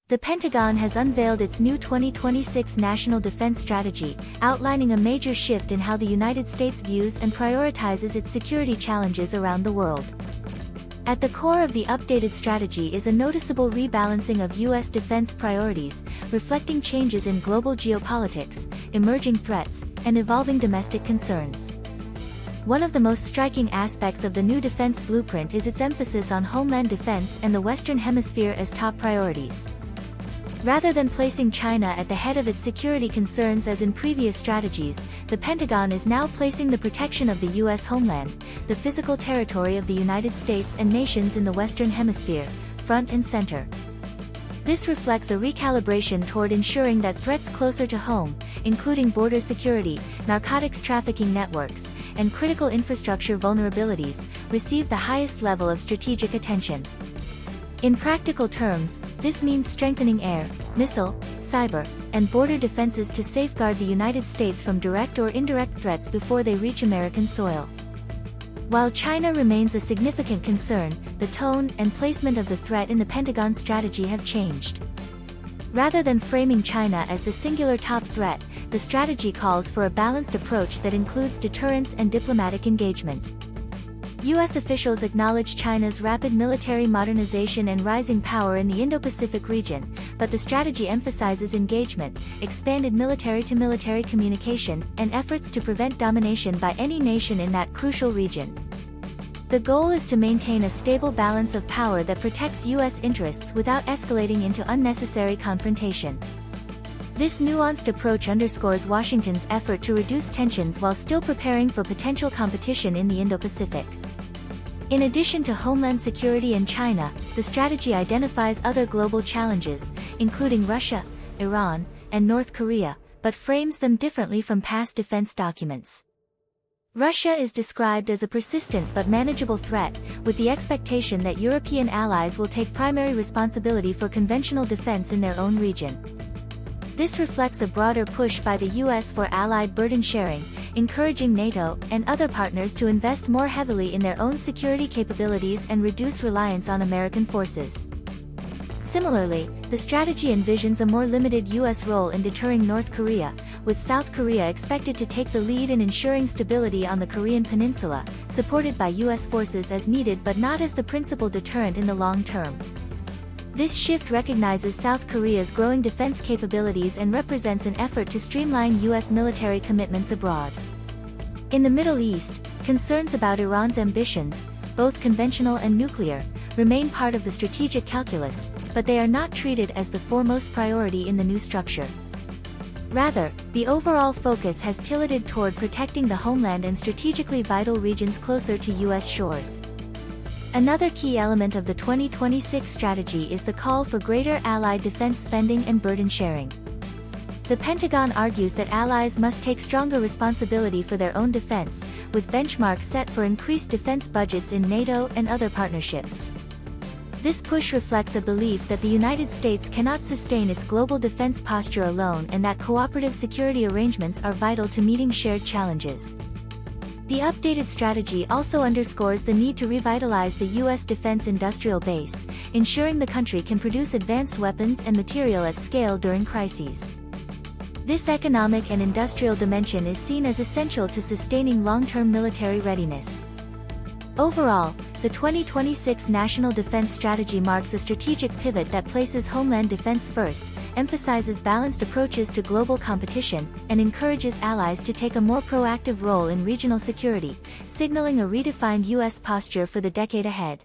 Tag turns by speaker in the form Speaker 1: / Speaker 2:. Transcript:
Speaker 1: The Pentagon has unveiled its new 2026 National Defense Strategy, outlining a major shift in how the United States views and prioritizes its security challenges around the world. At the core of the updated strategy is a noticeable rebalancing of U.S. defense priorities, reflecting changes in global geopolitics, emerging threats, and evolving domestic concerns. One of the most striking aspects of the new defense blueprint is its emphasis on homeland defense and the Western Hemisphere as top priorities. Rather than placing China at the head of its security concerns as in previous strategies, the Pentagon is now placing the protection of the U.S. homeland, the physical territory of the United States and nations in the Western Hemisphere, front and center. This reflects a recalibration toward ensuring that threats closer to home, including border security, narcotics trafficking networks, and critical infrastructure vulnerabilities, receive the highest level of strategic attention. In practical terms, this means strengthening air, missile, cyber, and border defenses to safeguard the United States from direct or indirect threats before they reach American soil. While China remains a significant concern, the tone and placement of the threat in the Pentagon strategy have changed. Rather than framing China as the singular top threat, the strategy calls for a balanced approach that includes deterrence and diplomatic engagement. U.S. officials acknowledge China's rapid military modernization and rising power in the Indo-Pacific region, but the strategy emphasizes engagement, expanded military-to-military communication, and efforts to prevent domination by any nation in that crucial region. The goal is to maintain a stable balance of power that protects U.S. interests without escalating into unnecessary confrontation. This nuanced approach underscores Washington's effort to reduce tensions while still preparing for potential competition in the Indo-Pacific. In addition to homeland security and China, the strategy identifies other global challenges, including Russia, Iran, and North Korea, but frames them differently from past defense documents. Russia is described as a persistent but manageable threat, with the expectation that European allies will take primary responsibility for conventional defense in their own region. This reflects a broader push by the U.S. for allied burden sharing, encouraging NATO and other partners to invest more heavily in their own security capabilities and reduce reliance on American forces. Similarly, the strategy envisions a more limited U.S. role in deterring North Korea, with South Korea expected to take the lead in ensuring stability on the Korean peninsula, supported by U.S. forces as needed but not as the principal deterrent in the long term. This shift recognizes South Korea's growing defense capabilities and represents an effort to streamline U.S. military commitments abroad. In the Middle East, concerns about Iran's ambitions, both conventional and nuclear, remain part of the strategic calculus, but they are not treated as the foremost priority in the new structure. Rather, the overall focus has tilted toward protecting the homeland and strategically vital regions closer to U.S. shores. Another key element of the 2026 strategy is the call for greater allied defense spending and burden sharing. The Pentagon argues that allies must take stronger responsibility for their own defense, with benchmarks set for increased defense budgets in NATO and other partnerships. This push reflects a belief that the United States cannot sustain its global defense posture alone and that cooperative security arrangements are vital to meeting shared challenges. The updated strategy also underscores the need to revitalize the U.S. defense industrial base, ensuring the country can produce advanced weapons and material at scale during crises. This economic and industrial dimension is seen as essential to sustaining long-term military readiness. Overall, the 2026 National Defense Strategy marks a strategic pivot that places homeland defense first, emphasizes balanced approaches to global competition, and encourages allies to take a more proactive role in regional security, signaling a redefined U.S. posture for the decade ahead.